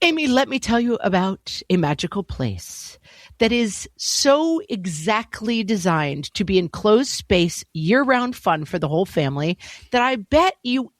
Amy, let me tell you about a magical place that is so exactly designed to be enclosed space, year-round fun for the whole family that I bet you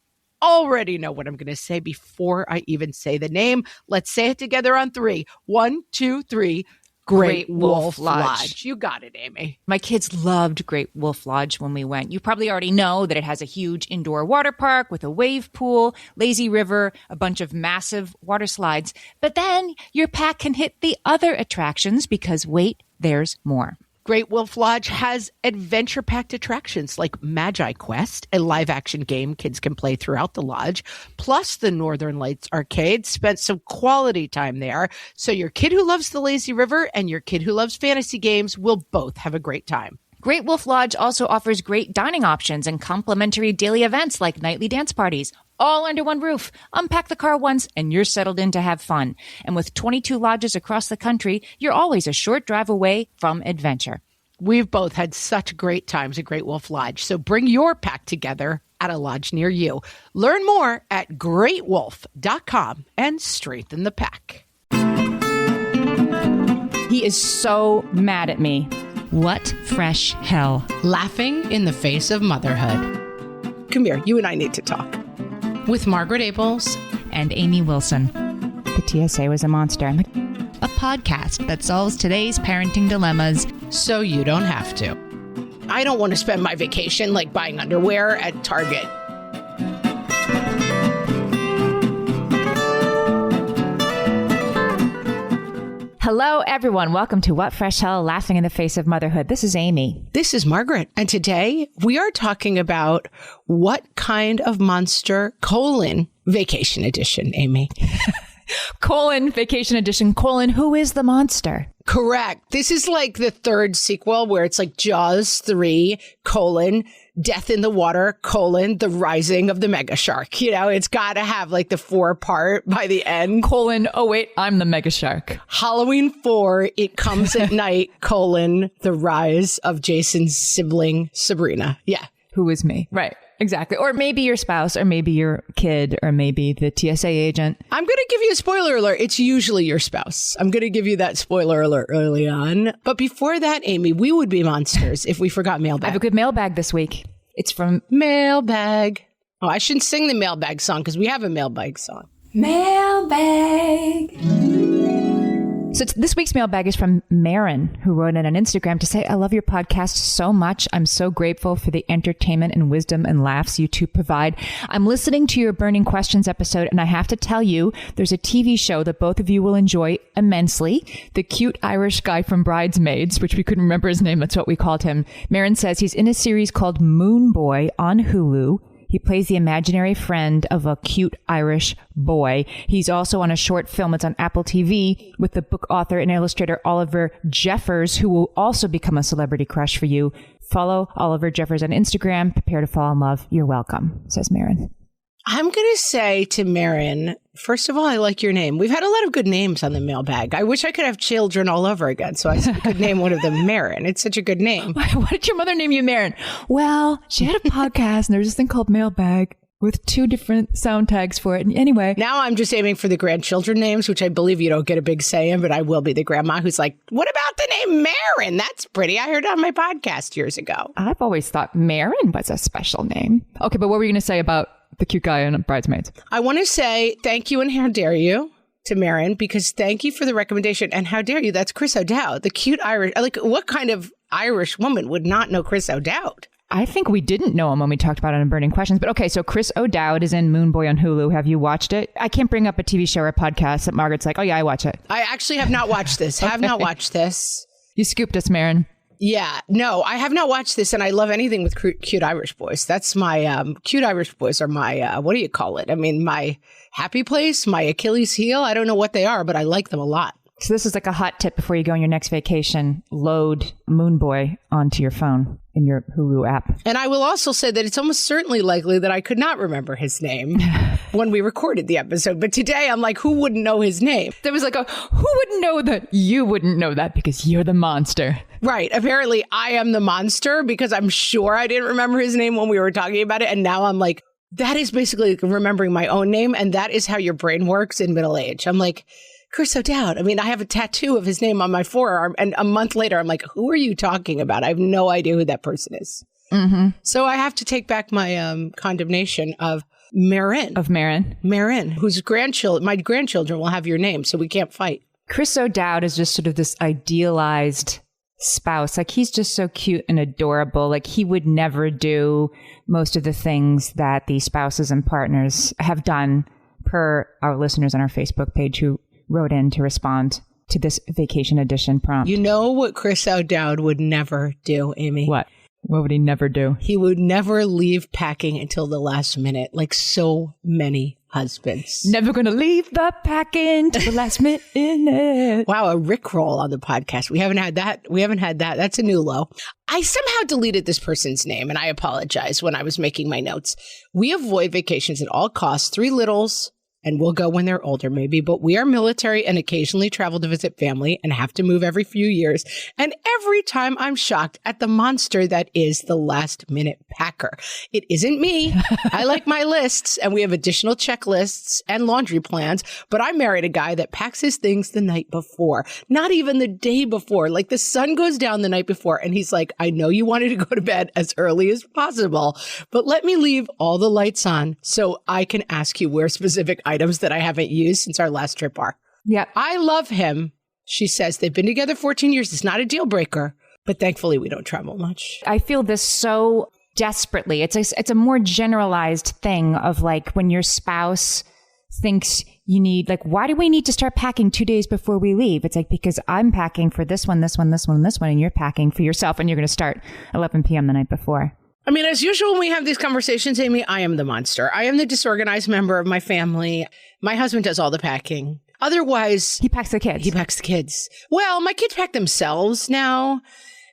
already know what I'm going to say before I even say the name. Let's say it together on 3. 1, 2, 3. Great Wolf Lodge. You got it, Amy. My kids loved Great Wolf Lodge when we went. You probably already know that it has a huge indoor water park with a wave pool, lazy river, a bunch of massive water slides. But then your pack can hit the other attractions because wait, there's more. Great Wolf Lodge has adventure-packed attractions like Magi Quest, a live-action game kids can play throughout the lodge, plus the Northern Lights Arcade. Spent some quality time there, so your kid who loves the lazy river and your kid who loves fantasy games will both have a great time. Great Wolf Lodge also offers great dining options and complimentary daily events like nightly dance parties, all under one roof. Unpack the car once and you're settled in to have fun. And with 22 lodges across the country, you're always a short drive away from adventure. We've both had such great times at Great Wolf Lodge, so bring your pack together at a lodge near you. Learn more at greatwolf.com and strengthen the pack. He is so mad at me. What fresh hell? Laughing in the face of motherhood. Come here, you and I need to talk. With Margaret Abels and Amy Wilson. The TSA was a monster. I'm like, a podcast that solves today's parenting dilemmas so you don't have to. I don't want to spend my vacation like buying underwear at Target. Hello, everyone. Welcome to What Fresh Hell, Laughing in the Face of Motherhood. This is Amy. This is Margaret. And today we are talking about what kind of monster, vacation edition, Amy. Vacation edition, who is the monster? Correct. This is like the third sequel where it's like Jaws 3, Death in the Water, the Rising of the Mega Shark. You know, it's got to have like the 4-part by the end. Oh wait, I'm the Mega Shark. Halloween 4, It Comes at Night, The Rise of Jason's sibling, Sabrina. Yeah. Who is me? Right. Exactly. Or maybe your spouse, or maybe your kid, or maybe the TSA agent. I'm going to give you a spoiler alert. It's usually your spouse. I'm going to give you that spoiler alert early on. But before that, Amy, we would be monsters if we forgot mailbag. I have a good mailbag this week. It's from Mailbag. Oh, I shouldn't sing the mailbag song because we have a mailbag song. Mailbag. So this week's mailbag is from Marin, who wrote in on Instagram to say, I love your podcast so much. I'm so grateful for the entertainment and wisdom and laughs you two provide. I'm listening to your Burning Questions episode, and I have to tell you, there's a TV show that both of you will enjoy immensely. The cute Irish guy from Bridesmaids, which we couldn't remember his name. That's what we called him. Marin says he's in a series called Moon Boy on Hulu. He plays the imaginary friend of a cute Irish boy. He's also on a short film. It's on Apple TV with the book author and illustrator Oliver Jeffers, who will also become a celebrity crush for you. Follow Oliver Jeffers on Instagram. Prepare to fall in love. You're welcome, says Marin. I'm going to say to Marin, first of all, I like your name. We've had a lot of good names on the mailbag. I wish I could have children all over again, so I could name one of them Marin. It's such a good name. Why did your mother name you Marin? Well, she had a podcast, and there's this thing called Mailbag with 2 different sound tags for it. And anyway. Now I'm just aiming for the grandchildren names, which I believe you don't get a big say in, but I will be the grandma who's like, what about the name Marin? That's pretty. I heard it on my podcast years ago. I've always thought Marin was a special name. Okay, but what were you going to say about the cute guy in Bridesmaids? I want to say thank you and how dare you to Marin, because thank you for the recommendation. And how dare you? That's Chris O'Dowd, the cute Irish. Like, what kind of Irish woman would not know Chris O'Dowd? I think we didn't know him when we talked about it in Burning Questions. But okay, so Chris O'Dowd is in Moon Boy on Hulu. Have you watched it? I can't bring up a TV show or a podcast that Margaret's like, oh yeah, I watch it. I actually have not watched this. Okay. Have not watched this. You scooped us, Marin. Yeah, no, I have not watched this, and I love anything with cute Irish boys. That's my, cute Irish boys are my, what do you call it? I mean, my happy place, my Achilles heel. I don't know what they are, but I like them a lot. So this is like a hot tip before you go on your next vacation. Load Moon Boy onto your phone in your Hulu app. And I will also say that it's almost certainly likely that I could not remember his name when we recorded the episode. But today I'm like, who wouldn't know his name? There was like who wouldn't know that? You wouldn't know that because you're the monster. Right. Apparently I am the monster because I'm sure I didn't remember his name when we were talking about it. And now I'm like, that is basically remembering my own name. And that is how your brain works in middle age. I'm like, Chris O'Dowd. I mean, I have a tattoo of his name on my forearm. And a month later, I'm like, who are you talking about? I have no idea who that person is. Mm-hmm. So I have to take back my condemnation of Marin. Marin, whose my grandchildren will have your name, so we can't fight. Chris O'Dowd is just sort of this idealized spouse. Like, he's just so cute and adorable. Like, he would never do most of the things that the spouses and partners have done, per our listeners on our Facebook page who wrote in to respond to this vacation edition prompt. You know what Chris O'Dowd would never do, Amy? What? What would he never do? He would never leave packing until the last minute, like so many husbands. Never gonna leave the packing till the last minute. Wow, a Rickroll on the podcast. We haven't had that. That's a new low. I somehow deleted this person's name, and I apologize when I was making my notes. We avoid vacations at all costs. 3 littles. And we'll go when they're older, maybe. But we are military and occasionally travel to visit family and have to move every few years. And every time I'm shocked at the monster that is the last minute packer. It isn't me. I like my lists, and we have additional checklists and laundry plans. But I married a guy that packs his things the night before, not even the day before. Like, the sun goes down the night before, and he's like, I know you wanted to go to bed as early as possible, but let me leave all the lights on so I can ask you where specific items that I haven't used since our last trip are. Yeah. I love him. She says they've been together 14 years. It's not a deal breaker, but thankfully we don't travel much. I feel this so desperately. It's a more generalized thing of, like, when your spouse thinks you need, like, why do we need to start packing 2 days before we leave? It's like, because I'm packing for this one, this one, this one, this one, and you're packing for yourself, and you're going to start 11 p.m. the night before. I mean, as usual, when we have these conversations, Amy, I am the monster. I am the disorganized member of my family. My husband does all the packing. Otherwise, he packs the kids. Well, my kids pack themselves now,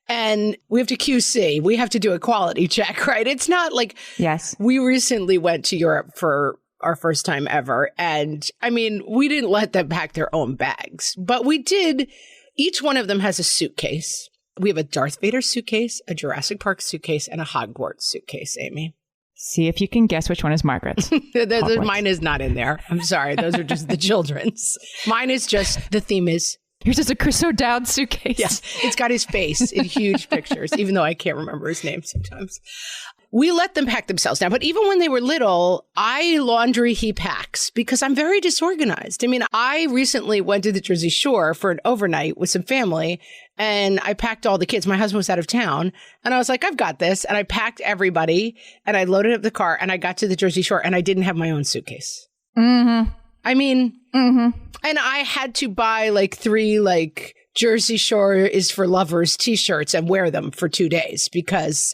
and we have to QC. We have to do a quality check, right? It's not like, yes. We recently went to Europe for our first time ever. And I mean, we didn't let them pack their own bags, but we did. Each one of them has a suitcase. We have a Darth Vader suitcase, a Jurassic Park suitcase, and a Hogwarts suitcase, Amy. See if you can guess which one is Margaret's. Mine is not in there. I'm sorry. Those are just the children's. Mine is just, the theme is... Yours is a Chris O'Dowd suitcase. Yeah, it's got his face in huge pictures, even though I can't remember his name sometimes. We let them pack themselves now, but even when they were little, I laundry, he packs, because I'm very disorganized. I mean, I recently went to the Jersey Shore for an overnight with some family, and I packed all the kids. My husband was out of town, and I was like, I've got this. And I packed everybody, and I loaded up the car, and I got to the Jersey Shore, and I didn't have my own suitcase. Mm-hmm. I mean, mm-hmm. And I had to buy like 3 like Jersey Shore is for lovers t-shirts and wear them for 2 days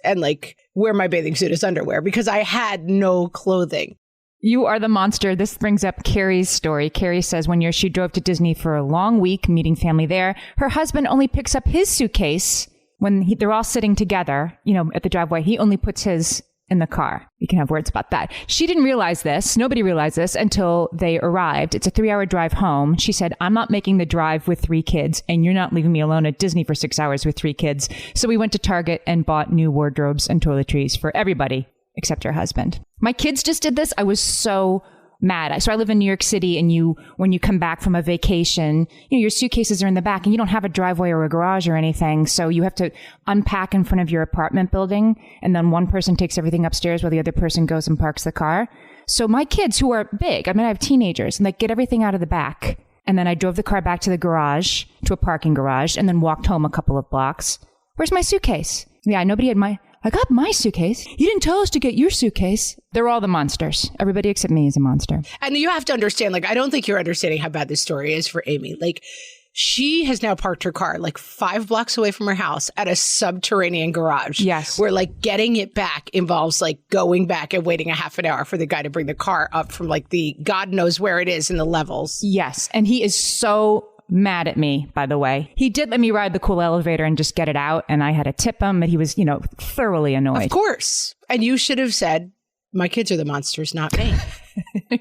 and wear my bathing suit as underwear because I had no clothing. You are the monster. This brings up Carrie's story. Carrie says she drove to Disney for a long week, meeting family there. Her husband only picks up his suitcase when they're all sitting together, at the driveway. He only puts his in the car. We can have words about that. She didn't realize this. Nobody realized this until they arrived. It's a 3-hour drive home. She said, I'm not making the drive with 3 kids, and you're not leaving me alone at Disney for 6 hours with 3 kids. So we went to Target and bought new wardrobes and toiletries for everybody except her husband. My kids just did this. I was so mad. So I live in New York City, and when you come back from a vacation, your suitcases are in the back and you don't have a driveway or a garage or anything. So you have to unpack in front of your apartment building, and then one person takes everything upstairs while the other person goes and parks the car. So my kids, who are big, I have teenagers, and they get everything out of the back. And then I drove the car back to the garage, to a parking garage, and then walked home a couple of blocks. Where's my suitcase? Yeah, nobody had I got my suitcase. You didn't tell us to get your suitcase. They're all the monsters. Everybody except me is a monster. And you have to understand, I don't think you're understanding how bad this story is for Amy. She has now parked her car 5 blocks away from her house at a subterranean garage. Yes. Where getting it back involves going back and waiting a half an hour for the guy to bring the car up from the God knows where it is in the levels. Yes. And he is so mad at me, by the way. He did let me ride the cool elevator and just get it out, and I had to tip him, but he was, thoroughly annoyed. Of course. And you should have said, My kids are the monsters, not me.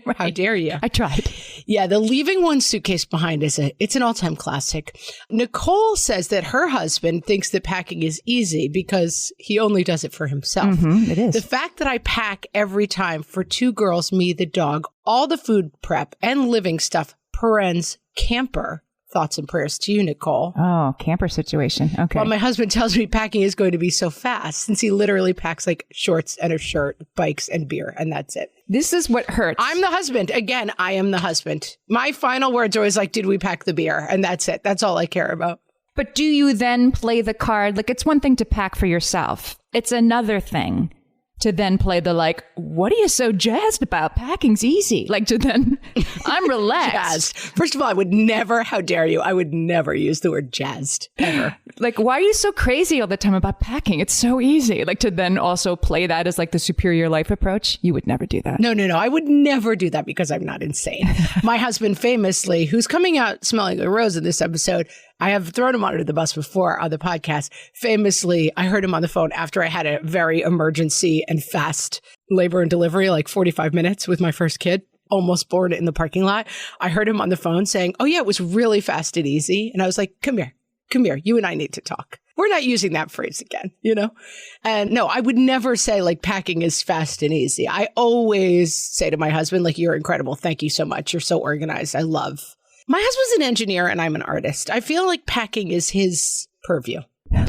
Right. How dare you? I tried. Yeah, the leaving one suitcase behind it's an all-time classic. Nicole says that her husband thinks that packing is easy because he only does it for himself. Mm-hmm, it is. The fact that I pack every time for 2 girls, me, the dog, all the food prep and living stuff, parens, camper. Thoughts and prayers to you, Nicole. Oh, camper situation. Okay. Well, my husband tells me packing is going to be so fast since he literally packs like shorts and a shirt, bikes and beer, and that's it. This is what hurts. I'm the husband. Again, I am the husband. My final words are always like, did we pack the beer? And that's it. That's all I care about. But do you then play the card? Like, it's one thing to pack for yourself. It's another thing to then play the like, what are you so jazzed about? Packing's easy. Like to then, I'm relaxed. Jazzed. First of all, I would never, how dare you? I would never use the word jazzed ever. Like, why are you so crazy all the time about packing? It's so easy. Like to then also play that as like the superior life approach. You would never do that. No. I would never do that because I'm not insane. My husband famously, who's coming out smelling like a rose in this episode, I have thrown him under the bus before on the podcast. Famously, I heard him on the phone after I had a very emergency and fast labor and delivery, like 45 minutes with my first kid, almost born in the parking lot. I heard him on the phone saying, oh yeah, it was really fast and easy. And I was like, come here. You and I need to talk. We're not using that phrase again, you know? And no, I would never say like packing is fast and easy. I always say to my husband, like, you're incredible. Thank you so much. You're so organized. I love. My husband's an engineer and I'm an artist. I feel like packing is his purview.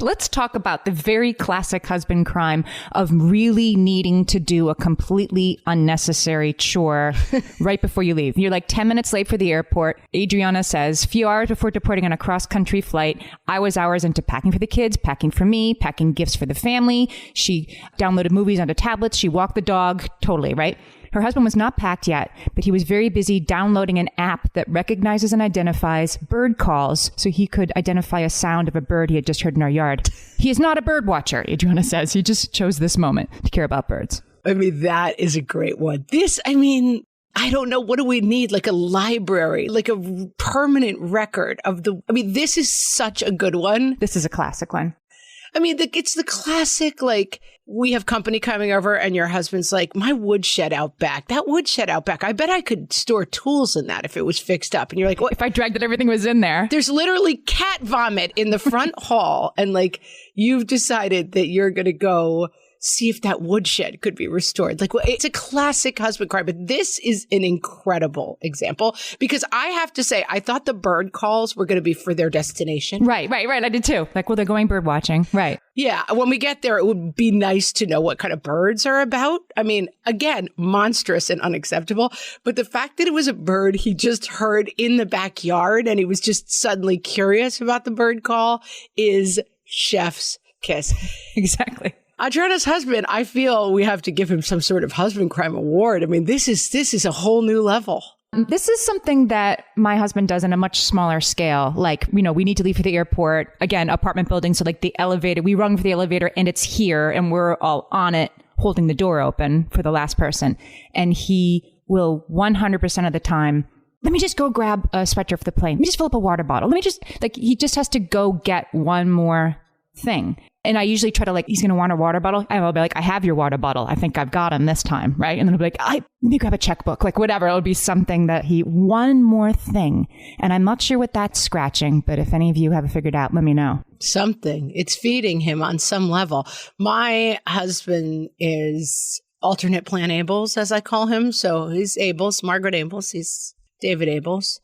Let's talk about the very classic husband crime of really needing to do a completely unnecessary chore right before you leave. You're like 10 minutes late for the airport. Adriana says, few hours before departing on a cross-country flight, I was hours into packing for the kids, packing for me, packing gifts for the family. She downloaded movies onto tablets. She walked the dog. Totally, right? Her husband was not packed yet, but he was very busy downloading an app that recognizes and identifies bird calls so he could identify a sound of a bird he had just heard in our yard. He is not a bird watcher, Adriana says. He just chose this moment to care about birds. I mean, that is a great one. I don't know. What do we need? Like a library, like a permanent record of this is such a good one. This is a classic one. I mean, it's the classic, like, we have company coming over and your husband's like, my woodshed out back. That woodshed out back, I bet I could store tools in that if it was fixed up. And you're like, what? If I dragged it, everything was in there. There's literally cat vomit in the front hall. And like, you've decided that you're going to go see if that woodshed could be restored. Like, it's a classic husband crime, but this is an incredible example because I have to say, I thought the bird calls were going to be for their destination. Right. I did too. Like, well, they're going bird watching. Right. Yeah. When we get there, it would be nice to know what kind of birds are about. I mean, again, monstrous and unacceptable. But the fact that it was a bird he just heard in the backyard and he was just suddenly curious about the bird call is chef's kiss. Exactly. Adriana's husband, I feel we have to give him some sort of husband crime award. I mean, this is a whole new level. This is something that my husband does on a much smaller scale. Like, we need to leave for the airport. Again, apartment building. So like the elevator, we rung for the elevator and it's here and we're all on it, holding the door open for the last person. And he will 100% of the time, let me just go grab a sweatshirt for the plane. Let me just fill up a water bottle. He just has to go get one more thing. And I usually try to he's going to want a water bottle. I'll be like, I have your water bottle. I think I've got him this time. Right. And then he'll be like, let me grab a checkbook, whatever. It'll be something that one more thing. And I'm not sure what that's scratching, but if any of you have it figured out, let me know. Something. It's feeding him on some level. My husband is alternate plan Abels, as I call him. So he's Abels, Margaret Abels. He's David Abels.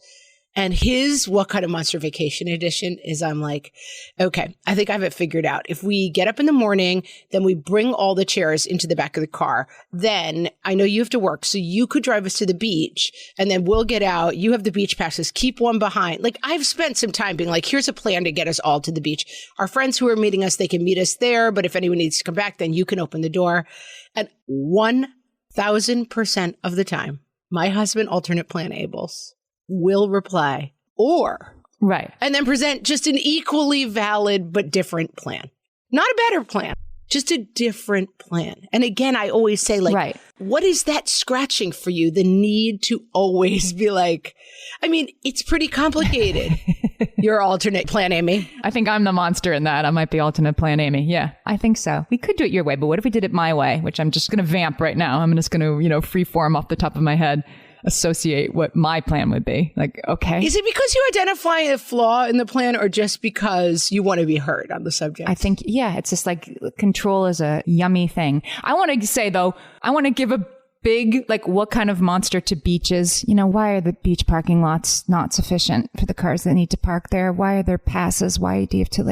And his What Kind of Monster Vacation edition is I'm like, okay, I think I have it figured out. If we get up in the morning, then we bring all the chairs into the back of the car. Then I know you have to work, so you could drive us to the beach and then we'll get out. You have the beach passes, keep one behind. Like, I've spent some time being like, here's a plan to get us all to the beach. Our friends who are meeting us, they can meet us there. But if anyone needs to come back, then you can open the door. And 1,000% of the time, my husband, alternate plan Abels, will reply or right, and then present just an equally valid but different plan. Not a better plan, Just a different plan. And again, I always say, like, right. What is that scratching for you? The need to always be like, I mean, it's pretty complicated. Your alternate plan, Amy. I think I'm the monster in that. I might be alternate plan, Amy. Yeah, I think so. We could do it your way, but what if we did it my way, which I'm just going to vamp right now. I'm just going to, free form off the top of my head, associate what my plan would be. Like, okay. Is it because you identify a flaw in the plan or just because you want to be heard on the subject? I think, yeah, it's just like control is a yummy thing. I want to say, though, I want to give a big, like, what kind of monster to beaches? Why are the beach parking lots not sufficient for the cars that need to park there? Why are there passes? Why do you have to,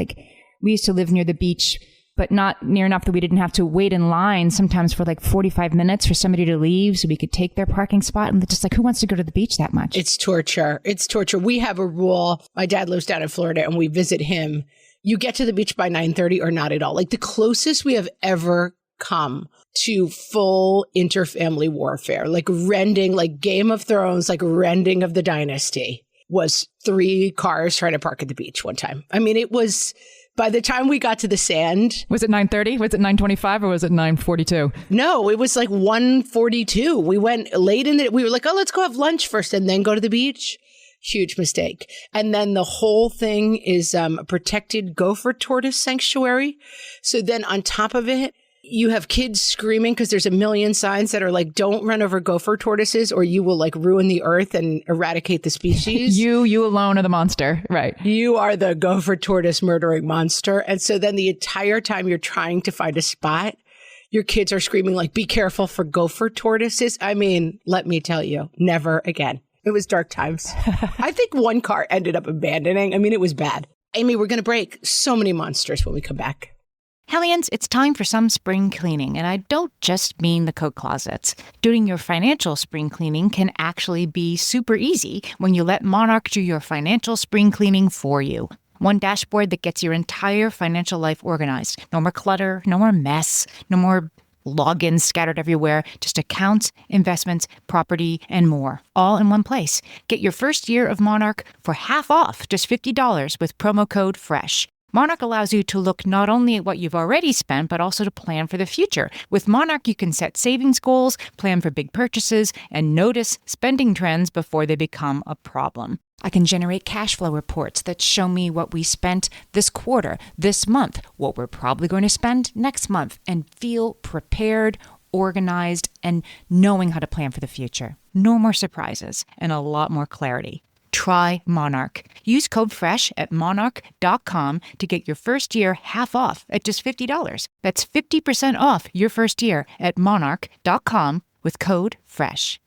we used to live near the beach, but not near enough that we didn't have to wait in line sometimes for 45 minutes for somebody to leave so we could take their parking spot. And just who wants to go to the beach that much? It's torture. It's torture. We have a rule. My dad lives down in Florida and we visit him. You get to the beach by 9:30 or not at all. Like the closest we have ever come to full interfamily warfare, like rending, like Game of Thrones, like rending of the dynasty was 3 cars trying to park at the beach one time. I mean, it was... By the time we got to the sand... Was it 9:30? Was it 9:25 or was it 9:42? No, it was like 1:42. We went late in the... We were like, oh, let's go have lunch first and then go to the beach. Huge mistake. And then the whole thing is a protected gopher tortoise sanctuary. So then on top of it, you have kids screaming because there's a million signs that are like, don't run over gopher tortoises or you will ruin the earth and eradicate the species. You alone are the monster. Right. You are the gopher tortoise murdering monster. And so then the entire time you're trying to find a spot, your kids are screaming be careful for gopher tortoises. I mean, let me tell you, never again. It was dark times. I think one car ended up abandoning. I mean, it was bad. Amy, we're going to break. So many monsters when we come back. Hellions, it's time for some spring cleaning, and I don't just mean the coat closets. Doing your financial spring cleaning can actually be super easy when you let Monarch do your financial spring cleaning for you. One dashboard that gets your entire financial life organized. No more clutter, no more mess, no more logins scattered everywhere, just accounts, investments, property, and more, all in one place. Get your first year of Monarch for half off, just $50 with promo code FRESH. Monarch allows you to look not only at what you've already spent, but also to plan for the future. With Monarch, you can set savings goals, plan for big purchases, and notice spending trends before they become a problem. I can generate cash flow reports that show me what we spent this quarter, this month, what we're probably going to spend next month, and feel prepared, organized, and knowing how to plan for the future. No more surprises and a lot more clarity. Try Monarch. Use code FRESH at monarch.com to get your first year half off at just $50. That's 50% off your first year at monarch.com with code FRESH.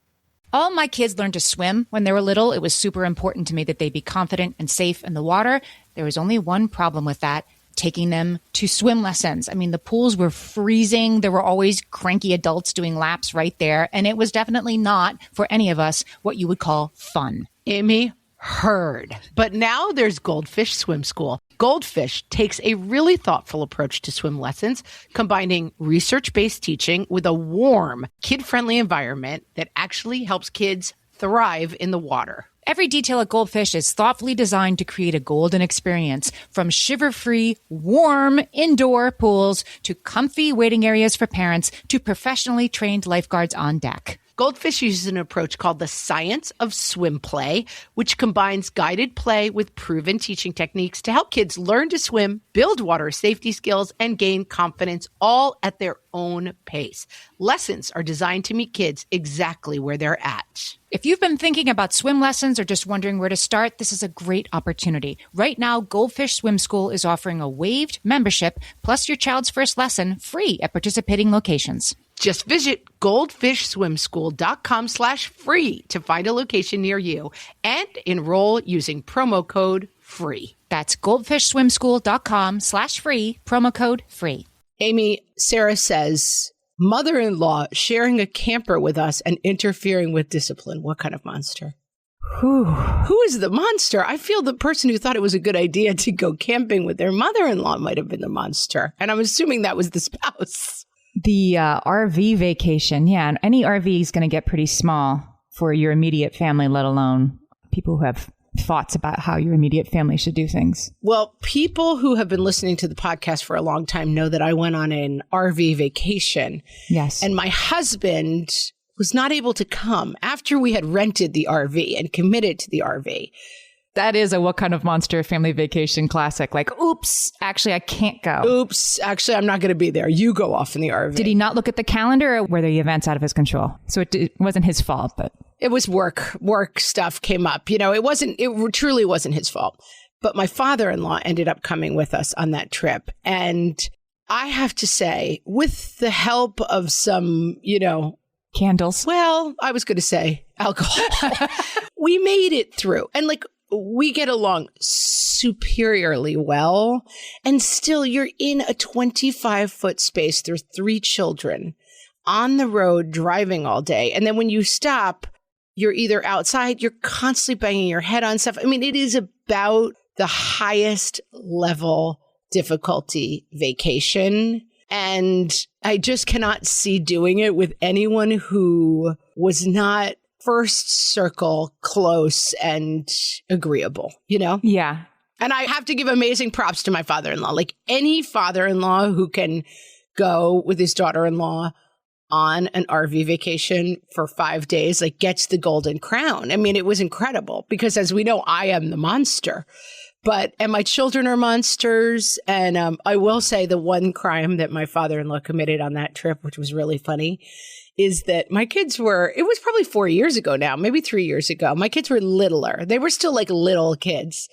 All my kids learned to swim when they were little. It was super important to me that they be confident and safe in the water. There was only one problem with that: taking them to swim lessons. I mean, the pools were freezing. There were always cranky adults doing laps right there. And it was definitely not, for any of us, what you would call fun. Amy, heard. But now there's Goldfish Swim School. Goldfish takes a really thoughtful approach to swim lessons, combining research-based teaching with a warm, kid-friendly environment that actually helps kids thrive in the water. Every detail at Goldfish is thoughtfully designed to create a golden experience, from shiver-free, warm indoor pools to comfy waiting areas for parents to professionally trained lifeguards on deck. Goldfish uses an approach called the science of swim play, which combines guided play with proven teaching techniques to help kids learn to swim, build water safety skills, and gain confidence, all at their own pace. Lessons are designed to meet kids exactly where they're at. If you've been thinking about swim lessons or just wondering where to start, this is a great opportunity. Right now, Goldfish Swim School is offering a waived membership plus your child's first lesson free at participating locations. Just visit goldfishswimschool.com/free to find a location near you and enroll using promo code FREE. That's goldfishswimschool.com/free, promo code FREE. Amy, Sarah says, mother-in-law sharing a camper with us and interfering with discipline. What kind of monster? Who is the monster? I feel the person who thought it was a good idea to go camping with their mother-in-law might have been the monster. And I'm assuming that was the spouse. The RV vacation, yeah, and any RV is going to get pretty small for your immediate family, let alone people who have thoughts about how your immediate family should do things? Well, people who have been listening to the podcast for a long time know that I went on an RV vacation. Yes. And my husband was not able to come after we had rented the RV and committed to the RV. That is a What Kind of Monster family vacation classic. Like, oops, actually, I can't go. Oops, actually, I'm not going to be there. You go off in the RV. Did he not look at the calendar, or were the events out of his control? So it wasn't his fault, but... It was work stuff came up. You know, it truly wasn't his fault. But my father-in-law ended up coming with us on that trip. And I have to say, with the help of some, candles. Well, I was going to say alcohol. We made it through. And we get along superiorly well. And still, you're in a 25-foot space. There's 3 children on the road driving all day. And then when you stop, you're either outside, you're constantly banging your head on stuff. I mean, it is about the highest level difficulty vacation. And I just cannot see doing it with anyone who was not first circle close and agreeable, Yeah. And I have to give amazing props to my father-in-law. Like any father-in-law who can go with his daughter-in-law on an RV vacation for 5 days, gets the golden crown. I mean, it was incredible because as we know, I am the monster. And my children are monsters. And I will say the one crime that my father-in-law committed on that trip, which was really funny, is that my kids it was probably 4 years ago now, maybe 3 years ago. My kids were littler. They were still little kids.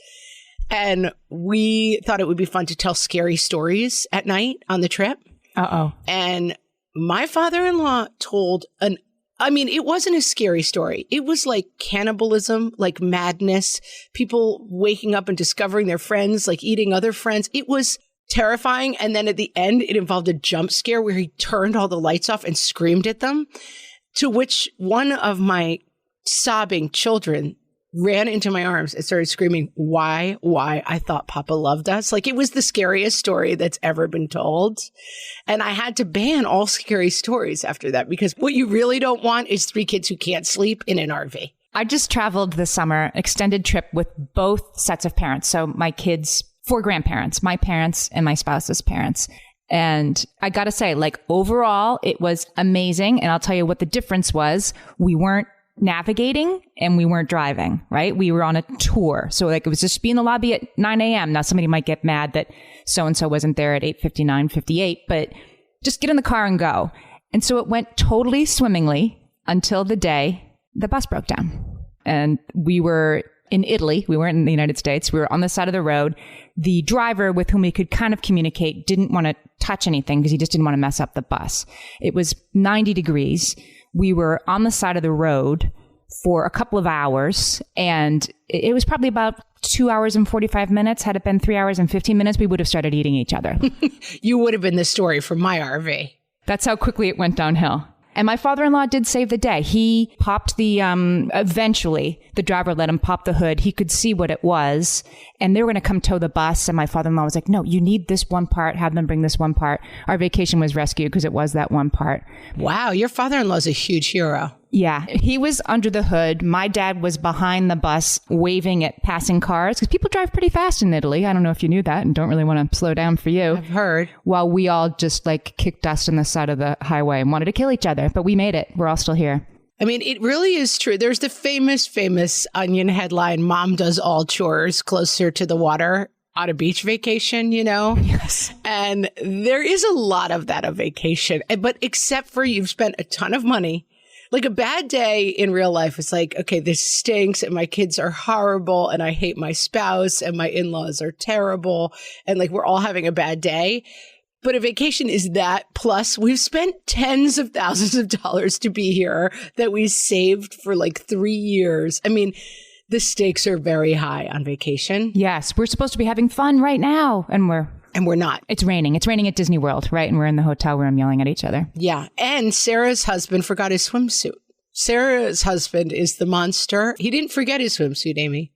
And we thought it would be fun to tell scary stories at night on the trip. Uh-oh. And my father-in-law told it wasn't a scary story. It was like cannibalism, like madness, people waking up and discovering their friends, eating other friends. It was terrifying. And then at the end, it involved a jump scare where he turned all the lights off and screamed at them, to which one of my sobbing children ran into my arms and started screaming, why, I thought Papa loved us. It was the scariest story that's ever been told. And I had to ban all scary stories after that, because what you really don't want is 3 kids who can't sleep in an RV. I just traveled this summer, extended trip with both sets of parents. So my kids, 4 grandparents, my parents and my spouse's parents. And I got to say, overall, it was amazing. And I'll tell you what the difference was. We weren't navigating and we weren't driving, right? We were on a tour. So it was just be in the lobby at 9 a.m. Now somebody might get mad that so-and-so wasn't there at 8:59, 58, but just get in the car and go. And so it went totally swimmingly until the day the bus broke down. And we were in Italy. We weren't in the United States. We were on the side of the road. The driver with whom we could kind of communicate didn't want to touch anything because he just didn't want to mess up the bus. It was 90 degrees. We were on the side of the road for a couple of hours, and it was probably about 2 hours and 45 minutes. Had it been 3 hours and 15 minutes, we would have started eating each other. You would have been the story from my RV. That's how quickly it went downhill. And my father-in-law did save the day. He popped eventually, the driver let him pop the hood. He could see what it was. And they were going to come tow the bus. And my father-in-law was like, no, you need this one part. Have them bring this one part. Our vacation was rescued because it was that one part. Wow. Your father-in-law is a huge hero. Yeah. He was under the hood. My dad was behind the bus waving at passing cars because people drive pretty fast in Italy. I don't know if you knew that and don't really want to slow down for you. I've heard. While we all just kicked dust on the side of the highway and wanted to kill each other. But we made it. We're all still here. I mean, it really is true. There's the famous Onion headline, Mom does all chores closer to the water on a beach vacation, Yes. And there is a lot of that on vacation. But except for you've spent a ton of money. A bad day in real life is okay, this stinks and my kids are horrible and I hate my spouse and my in-laws are terrible and we're all having a bad day. But a vacation is that. Plus, we've spent tens of thousands of dollars to be here that we saved for 3 years. I mean, the stakes are very high on vacation. Yes, we're supposed to be having fun right now. And we're not. It's raining. It's raining at Disney World, right? And we're in the hotel room yelling at each other. Yeah. And Sarah's husband forgot his swimsuit. Sarah's husband is the monster. He didn't forget his swimsuit, Amy.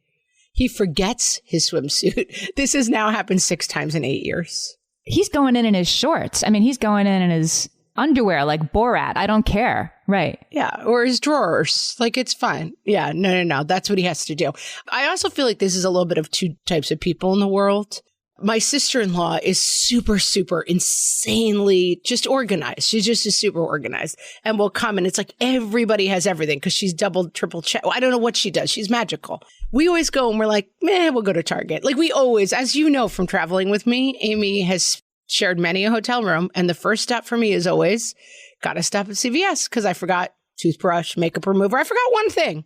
He forgets his swimsuit. This has now happened 6 times in 8 years. He's going in his shorts. I mean, he's going in his underwear like Borat. I don't care. Right. Yeah. Or his drawers. Like, it's fine. Yeah. No. That's what he has to do. I also feel like this is a little bit of two types of people in the world. My sister-in-law is super, super insanely just organized. She just is super organized and will come and it's like everybody has everything because she's double, triple check. I don't know what she does. She's magical. We always go and we're like, we'll go to Target. Like we always, as you know from traveling with me, Amy has shared many a hotel room. And the first stop for me is always got to stop at CVS because I forgot toothbrush, makeup remover. I forgot one thing.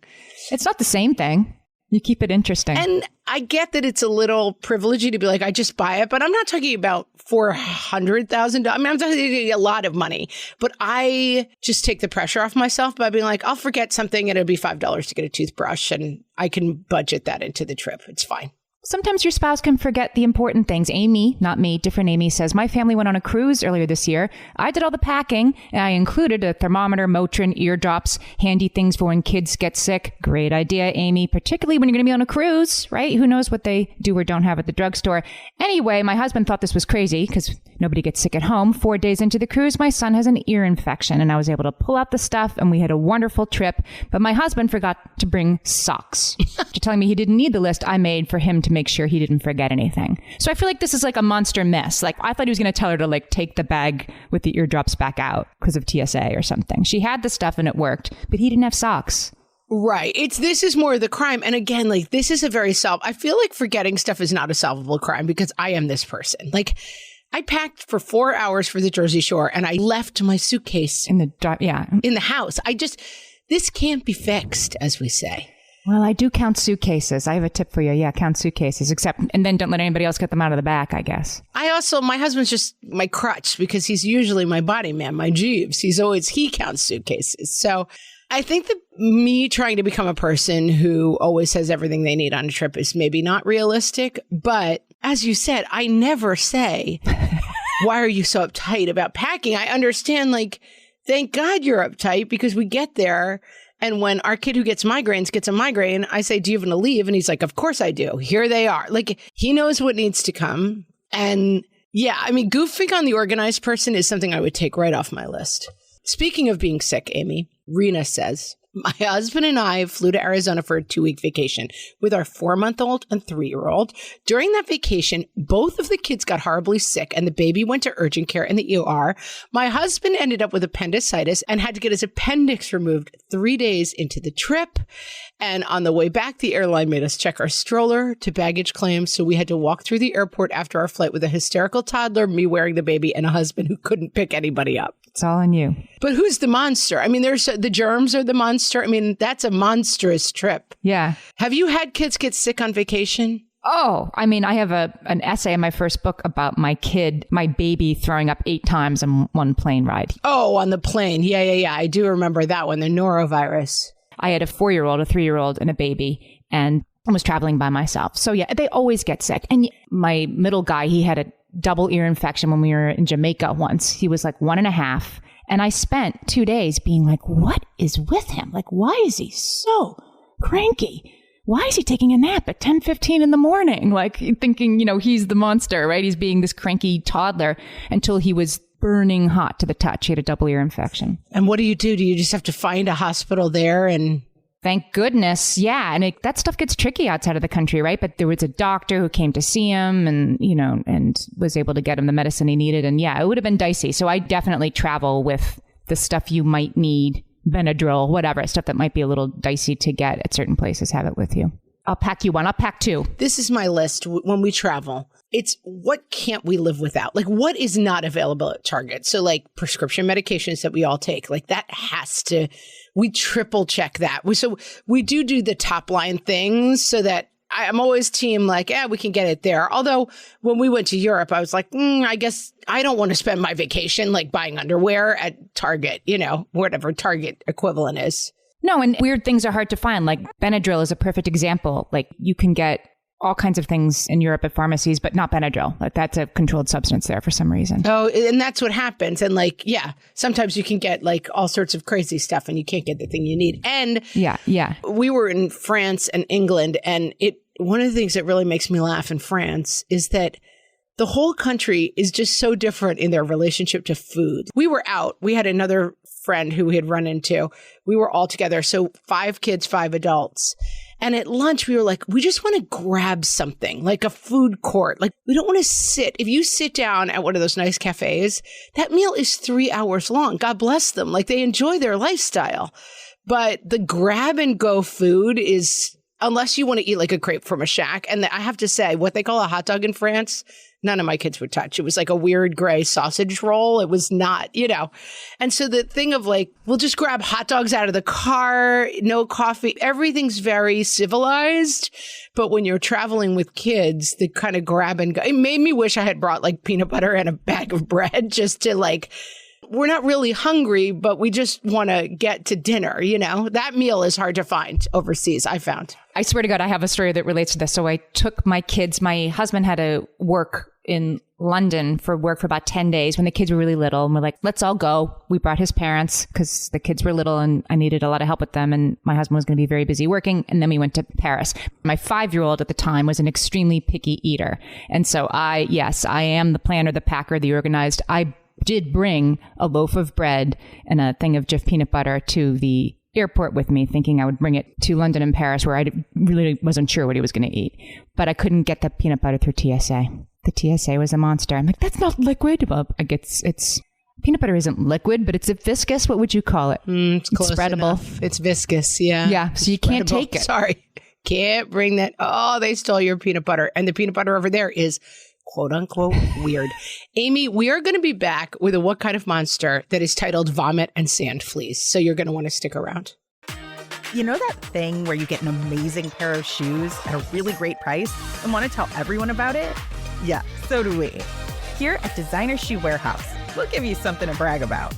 It's not the same thing. You keep it interesting. And I get that it's a little privilegey to be like, I just buy it, but I'm not talking about $400,000. I mean, I'm talking a lot of money, but I just take the pressure off myself by being like, I'll forget something and it'll be $5 to get a toothbrush and I can budget that into the trip. It's fine. Sometimes your spouse can forget the important things. Amy, not me, different Amy, says, my family went on a cruise earlier this year. I did all the packing, and I included a thermometer, Motrin, eardrops, handy things for when kids get sick. Great idea, Amy, particularly when you're going to be on a cruise, right? Who knows what they do or don't have at the drugstore. Anyway, my husband thought this was crazy because nobody gets sick at home. 4 days into the cruise, my son has an ear infection, and I was able to pull out the stuff, and we had a wonderful trip. But my husband forgot to bring socks. After telling me he didn't need the list I made for him to make sure he didn't forget anything. So I feel like this is like a monster miss. Like I thought he was going to tell her to like take the bag with the eardrops back out because of TSA or something. She had the stuff and it worked, but he didn't have socks. Right. This is more of the crime. And again, like this is a very I feel like forgetting stuff is not a solvable crime because I am this person. Like I packed for 4 hours for the Jersey Shore and I left my suitcase in the house. This can't be fixed, as we say. Well, I do count suitcases. I have a tip for you. Yeah, count suitcases, and then don't let anybody else get them out of the back, I guess. My husband's just my crutch because he's usually my body man, my Jeeves. He counts suitcases. So I think that me trying to become a person who always has everything they need on a trip is maybe not realistic. But as you said, I never say, why are you so uptight about packing? I understand, like, thank God you're uptight because we get there. And when our kid who gets migraines gets a migraine, I say, do you have to leave? And he's like, of course I do. Here they are. Like, he knows what needs to come. And yeah, I mean, goofing on the organized person is something I would take right off my list. Speaking of being sick, Amy, Rena says, my husband and I flew to Arizona for a 2-week vacation with our 4-month-old and 3-year-old. During that vacation, both of the kids got horribly sick and the baby went to urgent care in the ER. My husband ended up with appendicitis and had to get his appendix removed 3 days into the trip. And on the way back, the airline made us check our stroller to baggage claims. So we had to walk through the airport after our flight with a hysterical toddler, me wearing the baby, and a husband who couldn't pick anybody up. It's all on you. But who's the monster? I mean, the germs are the monster. I mean, that's a monstrous trip. Yeah. Have you had kids get sick on vacation? Oh, I mean, I have an essay in my first book about my baby throwing up 8 times on one plane ride. Oh, on the plane. Yeah. I do remember that one, the norovirus. I had a 4-year-old, a 3-year-old, and a baby, and I was traveling by myself. So yeah, they always get sick. And my middle guy, he had a double ear infection when we were in Jamaica once. He was like 1.5. And I spent 2 days being like, what is with him? Like, why is he so cranky? Why is he taking a nap at 10:15 in the morning? Like thinking, he's the monster, right? He's being this cranky toddler until he was burning hot to the touch. He had a double ear infection. And what do? Do you just have to find a hospital there and... Thank goodness. Yeah. And that stuff gets tricky outside of the country, right? But there was a doctor who came to see him and, and was able to get him the medicine he needed. And yeah, it would have been dicey. So I definitely travel with the stuff you might need, Benadryl, whatever, stuff that might be a little dicey to get at certain places. Have it with you. I'll pack you one. I'll pack 2. This is my list when we travel. It's what can't we live without? Like what is not available at Target? So like prescription medications that we all take, like that we triple check that. So we do the top line things so that I'm always team like, we can get it there. Although when we went to Europe, I was like, I guess I don't want to spend my vacation like buying underwear at Target, whatever Target equivalent is. No, and weird things are hard to find. Like Benadryl is a perfect example. Like you can get all kinds of things in Europe at pharmacies, but not Benadryl. Like that's a controlled substance there for some reason. Oh, and that's what happens. And like, yeah, sometimes you can get like all sorts of crazy stuff and you can't get the thing you need. And yeah. We were in France and England, and one of the things that really makes me laugh in France is that the whole country is just so different in their relationship to food. We were out. We had another friend who we had run into. We were all together. So 5 kids, 5 adults. And at lunch, we were like, we just want to grab something, like a food court. Like, we don't want to sit. If you sit down at one of those nice cafes, that meal is 3 hours long. God bless them. Like, they enjoy their lifestyle. But the grab and go food is, unless you want to eat like a crepe from a shack. And I have to say, what they call a hot dog in France, none of my kids would touch. It was like a weird gray sausage roll. It was not, And so the thing of like, we'll just grab hot dogs out of the car, no coffee. Everything's very civilized. But when you're traveling with kids, the kind of grab and go, it made me wish I had brought like peanut butter and a bag of bread just to like, we're not really hungry, but we just want to get to dinner, That meal is hard to find overseas, I found. I swear to God, I have a story that relates to this. So I took my kids. My husband had to work in London for about 10 days when the kids were really little. And we're like, let's all go. We brought his parents because the kids were little and I needed a lot of help with them. And my husband was going to be very busy working. And then we went to Paris. My 5-year-old at the time was an extremely picky eater. And so I am the planner, the packer, the organized. I did bring a loaf of bread and a thing of Jif peanut butter to the airport with me, thinking I would bring it to London and Paris, where I really wasn't sure what he was going to eat. But I couldn't get the peanut butter through TSA. The TSA was a monster. I'm like, that's not liquid. Well, it's peanut butter isn't liquid, but it's a viscous. What would you call it? It's close spreadable. Enough. It's viscous. Yeah. Yeah. So you can't take it. Sorry. Can't bring that. Oh, they stole your peanut butter. And the peanut butter over there is quote unquote weird. Amy, we are going to be back with a What Kind of Monster that is titled Vomit and Sand Fleas. So you're going to want to stick around. You know that thing where you get an amazing pair of shoes at a really great price and want to tell everyone about it? Yeah, so do we. Here at Designer Shoe Warehouse, we'll give you something to brag about,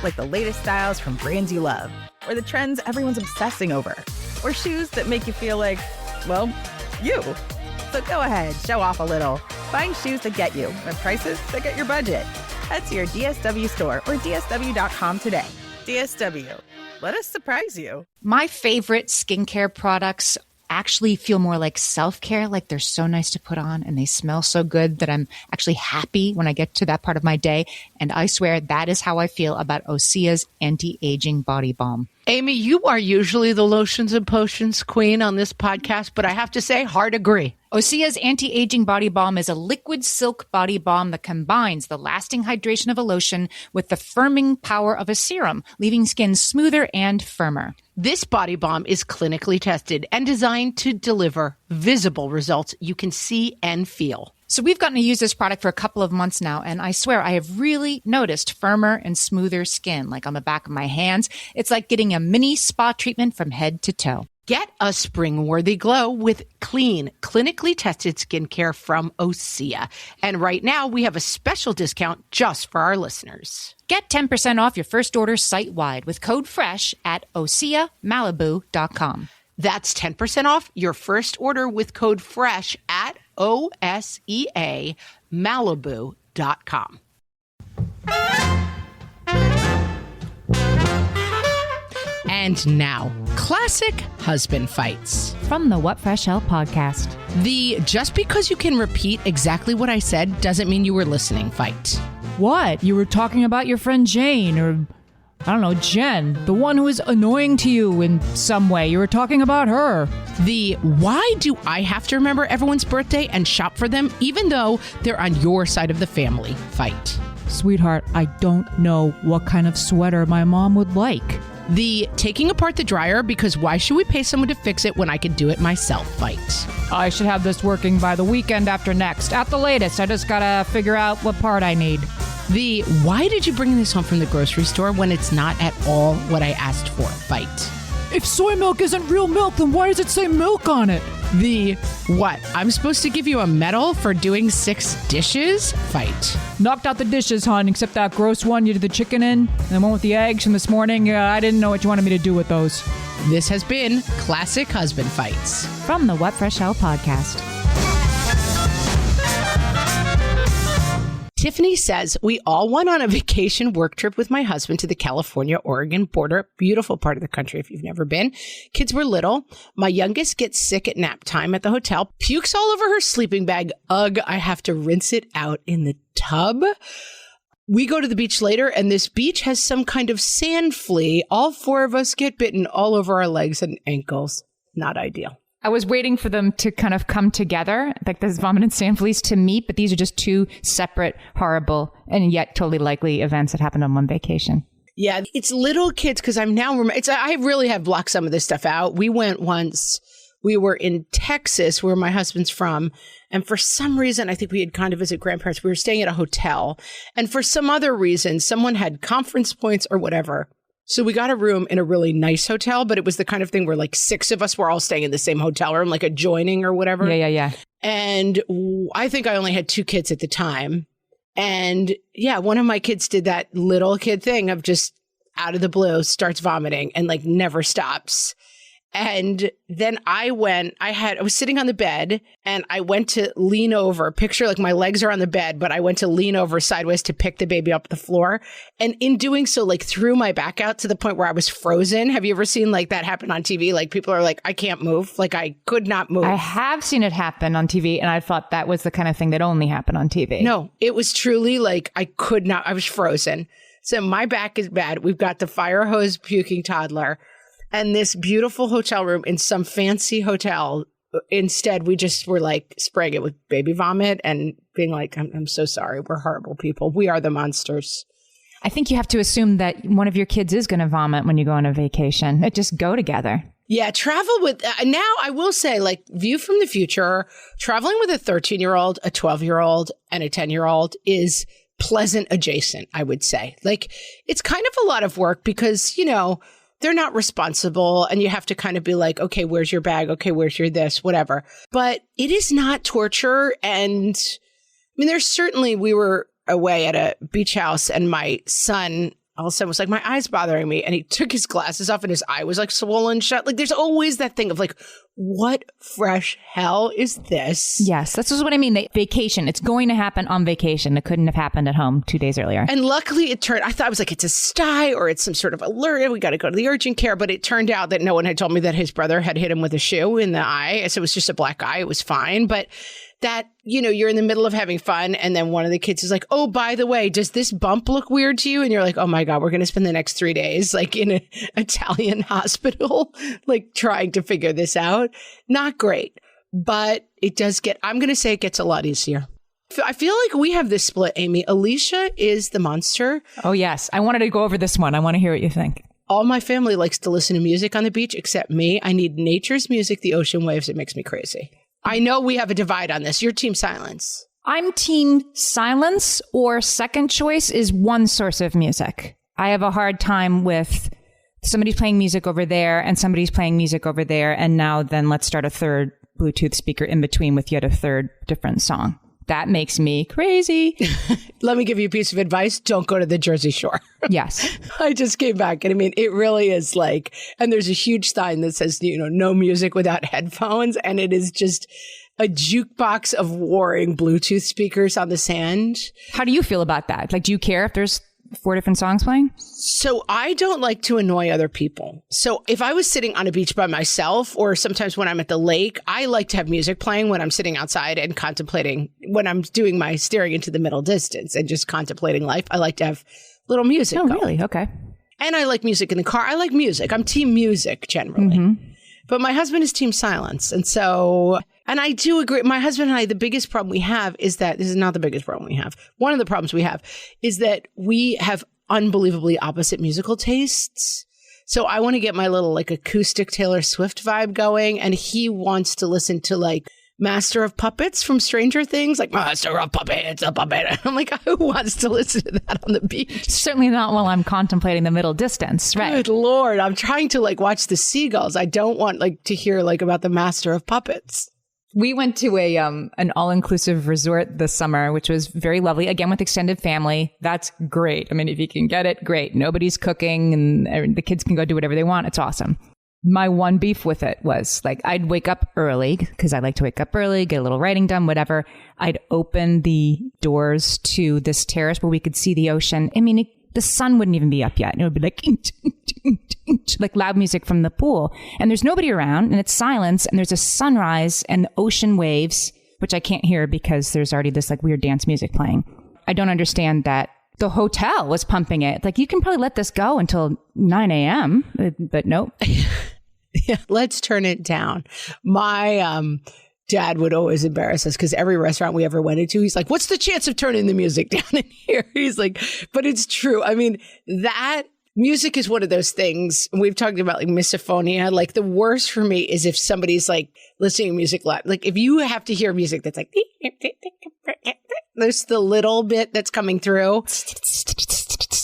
like the latest styles from brands you love, or the trends everyone's obsessing over, or shoes that make you feel like, well, you. So go ahead, show off a little. Find shoes that get you at prices that get your budget. Head to your DSW store or DSW.com today. DSW, let us surprise you. My favorite skincare products actually feel more like self-care, like they're so nice to put on and they smell so good that I'm actually happy when I get to that part of my day. And I swear that is how I feel about Osea's anti-aging body balm. Amy, you are usually the lotions and potions queen on this podcast, but I have to say, hard agree. Osea's anti-aging body balm is a liquid silk body balm that combines the lasting hydration of a lotion with the firming power of a serum, leaving skin smoother and firmer. This body balm is clinically tested and designed to deliver visible results you can see and feel. So we've gotten to use this product for a couple of months now, and I swear I have really noticed firmer and smoother skin, like on the back of my hands. It's like getting a mini spa treatment from head to toe. Get a spring-worthy glow with clean, clinically tested skincare from Osea. And right now, we have a special discount just for our listeners. Get 10% off your first order site-wide with code FRESH at OseaMalibu.com. That's 10% off your first order with code FRESH at OSEAMalibu.com. And now, classic husband fights. From the What Fresh Hell podcast. The just because you can repeat exactly what I said doesn't mean you were listening fight. What? You were talking about your friend Jane, or I don't know, Jen, the one who is annoying to you in some way. You were talking about her. The why do I have to remember everyone's birthday and shop for them even though they're on your side of the family fight. Sweetheart, I don't know what kind of sweater my mom would like. The taking apart the dryer because why should we pay someone to fix it when I can do it myself fight. I should have this working by the weekend after next. At the latest, I just gotta figure out what part I need. The why did you bring this home from the grocery store when it's not at all what I asked for fight. If soy milk isn't real milk, then why does it say milk on it? The what? I'm supposed to give you a medal for doing 6 dishes fight. Knocked out the dishes, hon, except that gross one you did the chicken in, and the one with the eggs from this morning. I didn't know what you wanted me to do with those. This has been Classic Husband Fights. From the What Fresh Hell podcast. Tiffany says, we all went on a vacation work trip with my husband to the California-Oregon border. Beautiful part of the country if you've never been. Kids were little. My youngest gets sick at nap time at the hotel, pukes all over her sleeping bag. Ugh, I have to rinse it out in the tub. We go to the beach later, and this beach has some kind of sand flea. All 4 of us get bitten all over our legs and ankles. Not ideal. I was waiting for them to kind of come together, like this vomit and sand fleas to meet, but these are just 2 separate, horrible, and yet totally likely events that happened on one vacation. Yeah, it's little kids, because I really have blocked some of this stuff out. We went once. We were in Texas, where my husband's from. And for some reason, I think we had gone to visit grandparents. We were staying at a hotel. And for some other reason, someone had conference points or whatever. So we got a room in a really nice hotel, but it was the kind of thing where like 6 of us were all staying in the same hotel room, like adjoining or whatever. Yeah. And I think I only had 2 kids at the time. And yeah, one of my kids did that little kid thing of just out of the blue starts vomiting and like never stops. And then I was sitting on the bed and I went to lean over, picture like my legs are on the bed, but I went to lean over sideways to pick the baby up the floor. And in doing so, like threw my back out to the point where I was frozen. Have you ever seen like that happen on TV? Like people are like, I can't move. Like I could not move. I have seen it happen on TV, and I thought that was the kind of thing that only happened on TV. No, it was truly like I could not. I was frozen. So my back is bad. We've got the fire hose puking toddler. And this beautiful hotel room in some fancy hotel. Instead, we just were like spraying it with baby vomit and being like, I'm so sorry. We're horrible people. We are the monsters. I think you have to assume that one of your kids is going to vomit when you go on a vacation. It just go together. Yeah, travel with, now I will say, like, view from the future, traveling with a 13-year-old, a 12-year-old, and a 10-year-old is pleasant adjacent, I would say. Like, it's kind of a lot of work because, you know, they're not responsible and you have to kind of be like, okay, where's your bag? Okay, where's your this, whatever. But it is not torture. And I mean, we were away at a beach house and my son all of a sudden was like, my eye's bothering me. And he took his glasses off and his eye was like swollen shut. Like there's always that thing of like, what fresh hell is this? Yes, this is what I mean. The vacation, it's going to happen on vacation. It couldn't have happened at home 2 days earlier. And luckily I thought it was like, it's a sty or it's some sort of alert. We got to go to the urgent care. But it turned out that no one had told me that his brother had hit him with a shoe in the eye. So it was just a black eye. It was fine. But that, you know, you're in the middle of having fun. And then one of the kids is like, oh, by the way, does this bump look weird to you? And you're like, oh my God, we're going to spend the next 3 days like in an Italian hospital, like trying to figure this out. Not great, but it does I'm going to say it gets a lot easier. I feel like we have this split, Amy. Alicia is the monster. Oh, yes. I wanted to go over this one. I want to hear what you think. All my family likes to listen to music on the beach, except me. I need nature's music, the ocean waves. It makes me crazy. I know we have a divide on this. You're team silence. I'm team silence, or second choice is one source of music. I have a hard time with somebody's playing music over there and somebody's playing music over there. And now then let's start a third Bluetooth speaker in between with yet a third different song. That makes me crazy. Let me give you a piece of advice. Don't go to the Jersey Shore. Yes. I just came back and I mean, it really is like, and there's a huge sign that says, you know, no music without headphones. And it is just a jukebox of warring Bluetooth speakers on the sand. How do you feel about that? Like, do you care if there's 4 different songs playing? So I don't like to annoy other people. So if I was sitting on a beach by myself, or sometimes when I'm at the lake, I like to have music playing when I'm sitting outside and contemplating, when I'm doing my staring into the middle distance and just contemplating life. I like to have little music. Oh, going. really? Okay. And I like music in the car. I like music. I'm team music generally. Mm-hmm. But my husband is team silence. And so, and I do agree. My husband and I, the biggest problem we have is that, this is not the biggest problem we have. One of the problems we have is that we have unbelievably opposite musical tastes. So I want to get my little like acoustic Taylor Swift vibe going. And he wants to listen to like Master of Puppets from Stranger Things, like Master of Puppets, a puppet. I'm like, who wants to listen to that on the beach? Certainly not while I'm contemplating the middle distance, right? Good Lord. I'm trying to like watch the seagulls. I don't want like to hear like about the Master of Puppets. We went to an all-inclusive resort this summer, which was very lovely. Again, with extended family. That's great. I mean, if you can get it, great. Nobody's cooking and the kids can go do whatever they want. It's awesome. My one beef with it was like, I'd wake up early because I like to wake up early, get a little writing done, whatever. I'd open the doors to this terrace where we could see the ocean. I mean, the sun wouldn't even be up yet. And it would be like loud music from the pool. And there's nobody around and it's silence and there's a sunrise and ocean waves, which I can't hear because there's already this like weird dance music playing. I don't understand that the hotel was pumping it. Like, you can probably let this go until 9 a.m., but nope. Yeah, let's turn it down. My dad would always embarrass us because every restaurant we ever went into, he's like, what's the chance of turning the music down in here? He's like, but it's true. I mean, that music is one of those things. We've talked about like misophonia. Like, the worst for me is if somebody's like listening to music loud. Like, if you have to hear music that's like, there's the little bit that's coming through.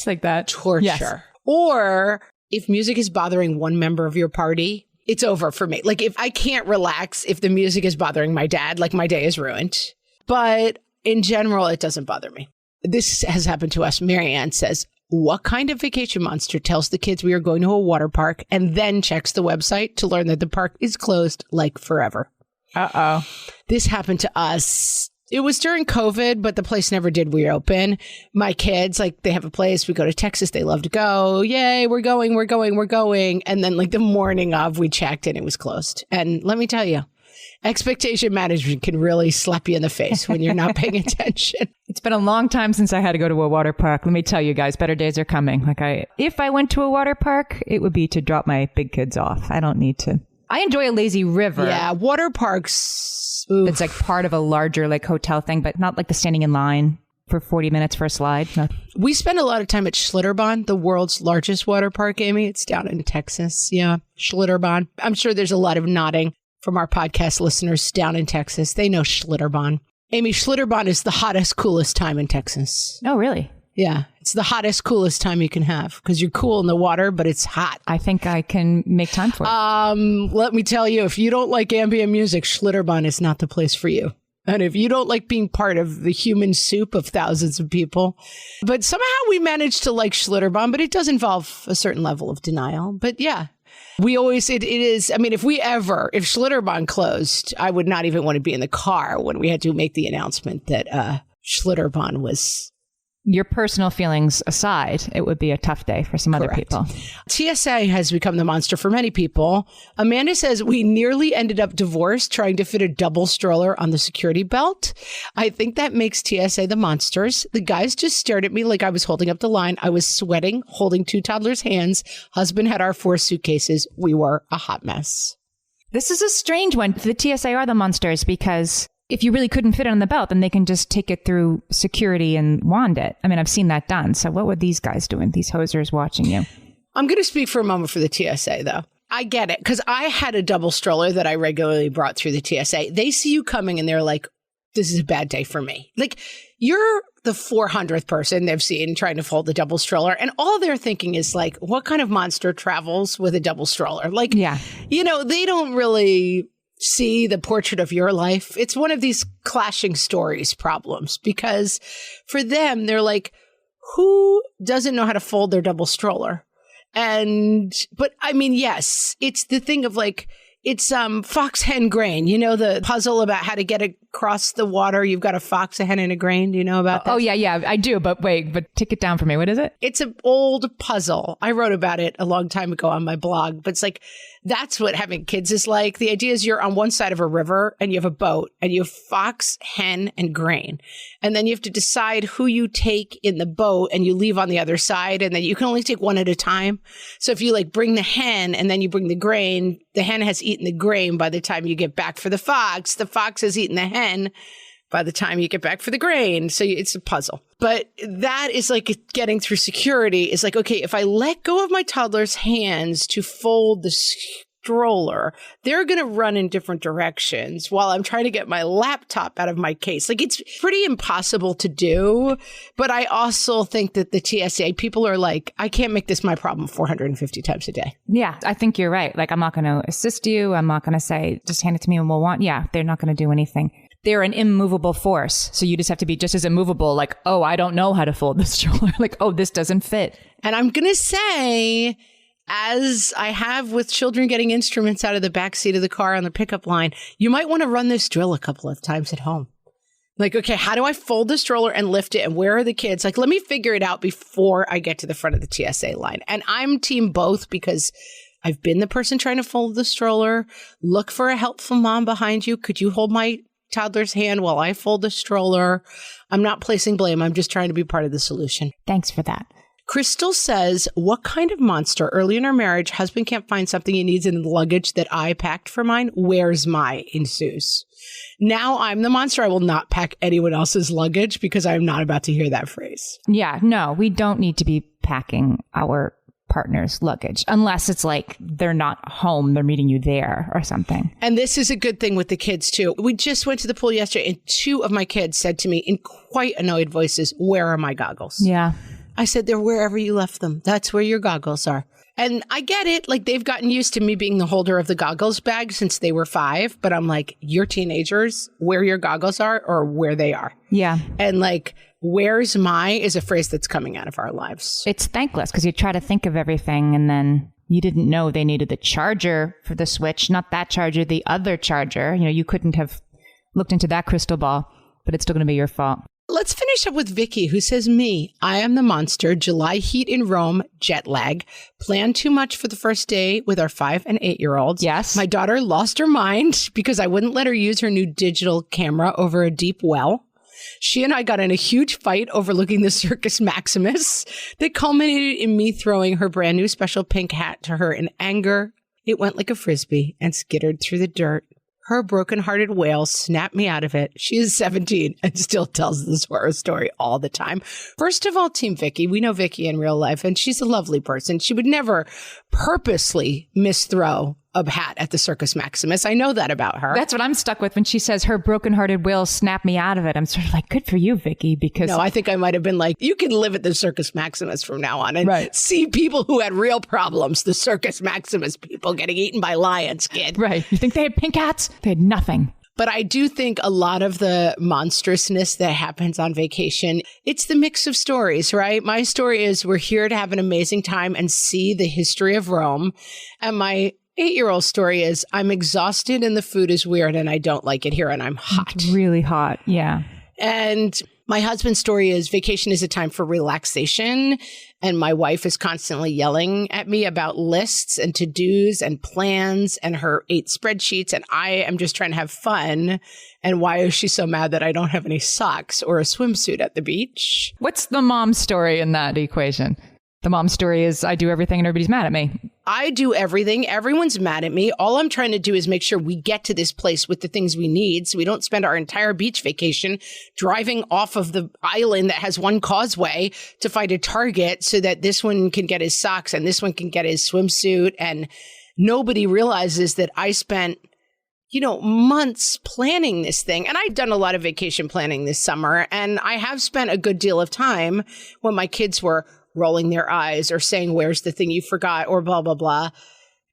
Like that. Torture. Yes. Or if music is bothering one member of your party, it's over for me. Like, if I can't relax, if the music is bothering my dad, like, my day is ruined. But in general, it doesn't bother me. This has happened to us. Marianne says, what kind of vacation monster tells the kids we are going to a water park and then checks the website to learn that the park is closed like forever? Uh-oh. This happened to us. It was during COVID, but the place never did reopen. My kids, like, they have a place. We go to Texas. They love to go. Yay, we're going. And then like the morning of, we checked and it was closed. And let me tell you, expectation management can really slap you in the face when you're not paying attention. It's been a long time since I had to go to a water park. Let me tell you guys, better days are coming. Like, if I went to a water park, it would be to drop my big kids off. I don't need to. I enjoy a lazy river. Yeah, water parks. Oof. It's like part of a larger like hotel thing, but not like the standing in line for 40 minutes for a slide. No. We spend a lot of time at Schlitterbahn, the world's largest water park, Amy. It's down in Texas. Yeah, Schlitterbahn. I'm sure there's a lot of nodding from our podcast listeners down in Texas. They know Schlitterbahn. Amy, Schlitterbahn is the hottest, coolest time in Texas. Oh, really? Yeah, it's the hottest, coolest time you can have because you're cool in the water, but it's hot. I think I can make time for it. Let me tell you, if you don't like ambient music, Schlitterbahn is not the place for you. And if you don't like being part of the human soup of thousands of people, but somehow we managed to like Schlitterbahn, but it does involve a certain level of denial. But yeah, it is. I mean, if Schlitterbahn closed, I would not even want to be in the car when we had to make the announcement that Schlitterbahn was. Your personal feelings aside, it would be a tough day for some other people. TSA has become the monster for many people. Amanda says, we nearly ended up divorced trying to fit a double stroller on the security belt. I think that makes TSA the monsters. The guys just stared at me like I was holding up the line. I was sweating, holding two toddlers' hands. Husband had our 4 suitcases. We were a hot mess. This is a strange one. The TSA are the monsters because if you really couldn't fit it on the belt, then they can just take it through security and wand it. I mean, I've seen that done. So what were these guys doing? These hosers watching you? I'm going to speak for a moment for the TSA, though. I get it. Because I had a double stroller that I regularly brought through the TSA. They see you coming and they're like, this is a bad day for me. Like, you're the 400th person they've seen trying to fold the double stroller. And all they're thinking is like, what kind of monster travels with a double stroller? Like, yeah, you know, they don't really see the portrait of your life. It's one of these clashing stories problems because for them, they're like, who doesn't know how to fold their double stroller? But I mean, yes, it's the thing of like, it's fox, hen, grain. You know, the puzzle about how to get across the water. You've got a fox, a hen, and a grain. Do you know about that? Oh, yeah, I do. But wait, take it down for me. What is it? It's an old puzzle. I wrote about it a long time ago on my blog. But it's like, that's what having kids is like. The idea is you're on one side of a river and you have a boat and you have fox, hen, and grain. And then you have to decide who you take in the boat and you leave on the other side. And then you can only take one at a time. So if you like bring the hen and then you bring the grain, the hen has eaten the grain by the time you get back for the fox. The fox has eaten the hen by the time you get back for the grain. So it's a puzzle. But that is like getting through security is like, okay, if I let go of my toddler's hands to fold the stroller, they're going to run in different directions while I'm trying to get my laptop out of my case. Like, it's pretty impossible to do. But I also think that the TSA people are like, I can't make this my problem 450 times a day. Yeah, I think you're right. Like, I'm not going to assist you. I'm not going to say, just hand it to me and we'll want. Yeah, they're not going to do anything. They're an immovable force. So you just have to be just as immovable. Like, oh, I don't know how to fold this stroller. Like, oh, this doesn't fit. And I'm going to say, as I have with children getting instruments out of the backseat of the car on the pickup line, you might want to run this drill a couple of times at home. Like, okay, how do I fold the stroller and lift it? And where are the kids? Like, let me figure it out before I get to the front of the TSA line. And I'm team both because I've been the person trying to fold the stroller. Look for a helpful mom behind you. Could you hold my toddler's hand while I fold the stroller? I'm not placing blame. I'm just trying to be part of the solution. Thanks for that. Crystal says, what kind of monster? Early in our marriage, husband can't find something he needs in the luggage that I packed for mine. Where's my ensues? Now I'm the monster. I will not pack anyone else's luggage because I'm not about to hear that phrase. Yeah, no, we don't need to be packing our partner's luggage unless it's like they're not home, they're meeting you there or something. And this is a good thing with the kids too. We just went to the pool yesterday and 2 of my kids said to me in quite annoyed voices, where are my goggles? Yeah. I said, they're wherever you left them. That's where your goggles are. And I get it. Like, they've gotten used to me being the holder of the goggles bag since they were 5. But I'm like, you're teenagers, where your goggles are or where they are. Yeah. And like, where's my is a phrase that's coming out of our lives. It's thankless because you try to think of everything and then you didn't know they needed the charger for the Switch, not that charger, the other charger. You know, you couldn't have looked into that crystal ball, but it's still going to be your fault. Let's finish up with Vicky, who says, I am the monster, July heat in Rome, jet lag, planned too much for the first day with our 5 and 8-year-olds. Yes. My daughter lost her mind because I wouldn't let her use her new digital camera over a deep well. She and I got in a huge fight overlooking the Circus Maximus that culminated in me throwing her brand new special pink hat to her in anger. It went like a frisbee and skittered through the dirt. Her broken-hearted wail snapped me out of it. She is 17 and still tells this horror story all the time. First of all, Team Vicky, we know Vicky in real life, and she's a lovely person. She would never purposely misthrow a hat at the Circus Maximus. I know that about her. That's what I'm stuck with when she says her broken-hearted will snap me out of it. I'm sort of like, good for you, Vicky, because... No, I think I might have been like, you can live at the Circus Maximus from now on and see people who had real problems. The Circus Maximus people getting eaten by lions, kid. Right. You think they had pink hats? They had nothing. But I do think a lot of the monstrousness that happens on vacation, it's the mix of stories, right? My story is we're here to have an amazing time and see the history of Rome. And my 8-year-old story is I'm exhausted and the food is weird and I don't like it here and I'm hot. It's really hot. Yeah. And my husband's story is vacation is a time for relaxation. And my wife is constantly yelling at me about lists and to-dos and plans and her 8 spreadsheets. And I am just trying to have fun. And why is she so mad that I don't have any socks or a swimsuit at the beach? What's the mom story in that equation? The mom story is I do everything and everybody's mad at me. I do everything. Everyone's mad at me. All I'm trying to do is make sure we get to this place with the things we need so we don't spend our entire beach vacation driving off of the island that has one causeway to find a Target so that this one can get his socks and this one can get his swimsuit. And nobody realizes that I spent, months planning this thing. And I've done a lot of vacation planning this summer. And I have spent a good deal of time when my kids were rolling their eyes or saying, where's the thing you forgot or blah, blah, blah,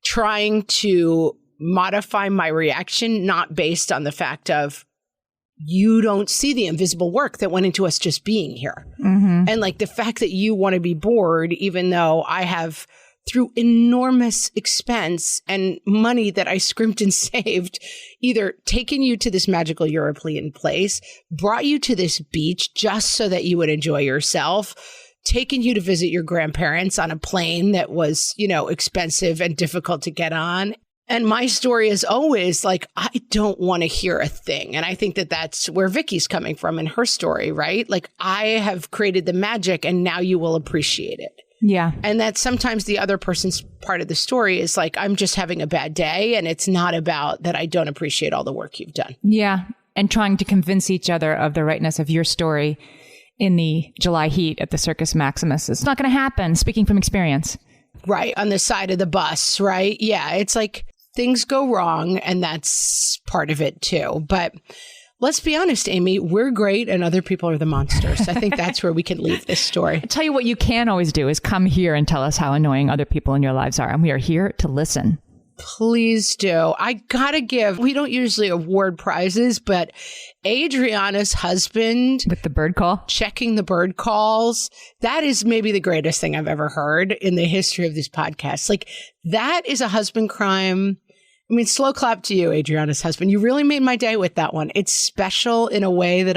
trying to modify my reaction, not based on the fact of you don't see the invisible work that went into us just being here. Mm-hmm. And like the fact that you want to be bored, even though I have through enormous expense and money that I scrimped and saved, either taken you to this magical European place, brought you to this beach just so that you would enjoy yourself, taking you to visit your grandparents on a plane that was, expensive and difficult to get on. And my story is always like, I don't want to hear a thing. And I think that that's where Vicky's coming from in her story, right? Like, I have created the magic and now you will appreciate it. Yeah. And that sometimes the other person's part of the story is like, I'm just having a bad day. And it's not about that I don't appreciate all the work you've done. Yeah. And trying to convince each other of the rightness of your story in the July heat at the Circus Maximus. It's not going to happen, speaking from experience. Right. On the side of the bus, right? Yeah. It's like things go wrong and that's part of it too. But let's be honest, Amy, we're great and other people are the monsters. I think that's where we can leave this story. I'll tell you what you can always do is come here and tell us how annoying other people in your lives are. And we are here to listen. Please do. I gotta give, we don't usually award prizes, but Adriana's husband With the bird call? checking the bird calls, that is maybe the greatest thing I've ever heard in the history of this podcast. Like, that is a husband crime. I mean, slow clap to you, Adriana's husband. You really made my day with that one. It's special in a way that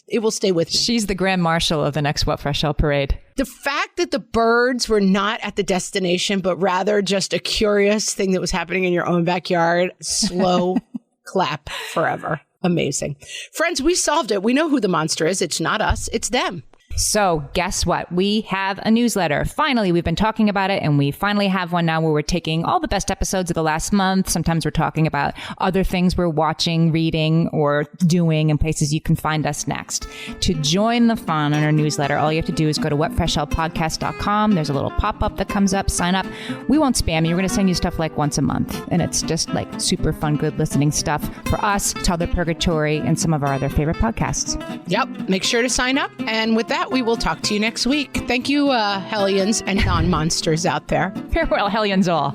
it will stay with me. She's the grand marshal of the next What Fresh Hell parade. The fact that the birds were not at the destination, but rather just a curious thing that was happening in your own backyard, slow clap forever. Amazing. Friends, we solved it. We know who the monster is. It's not us. It's them. So guess what? We have a newsletter. Finally, we've been talking about it, and we finally have one now where we're taking all the best episodes of the last month. Sometimes we're talking about other things we're watching, reading, or doing, and places you can find us next. To join the fun on our newsletter, all you have to do is go to whatfreshhellpodcast.com. There's a little pop-up that comes up. Sign up. We won't spam you. We're going to send you stuff like once a month, and it's just like super fun, good listening stuff for us, Toddler Purgatory, and some of our other favorite podcasts. Yep. Make sure to sign up. And with that, we will talk to you next week. Thank you, Hellions and non-monsters out there. Farewell, Hellions all.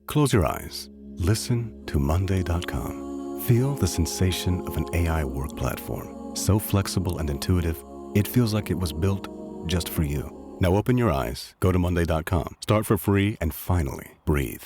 Close your eyes. Listen to Monday.com. Feel the sensation of an AI work platform. So flexible and intuitive, it feels like it was built just for you. Now open your eyes, go to Monday.com, start for free, and finally breathe.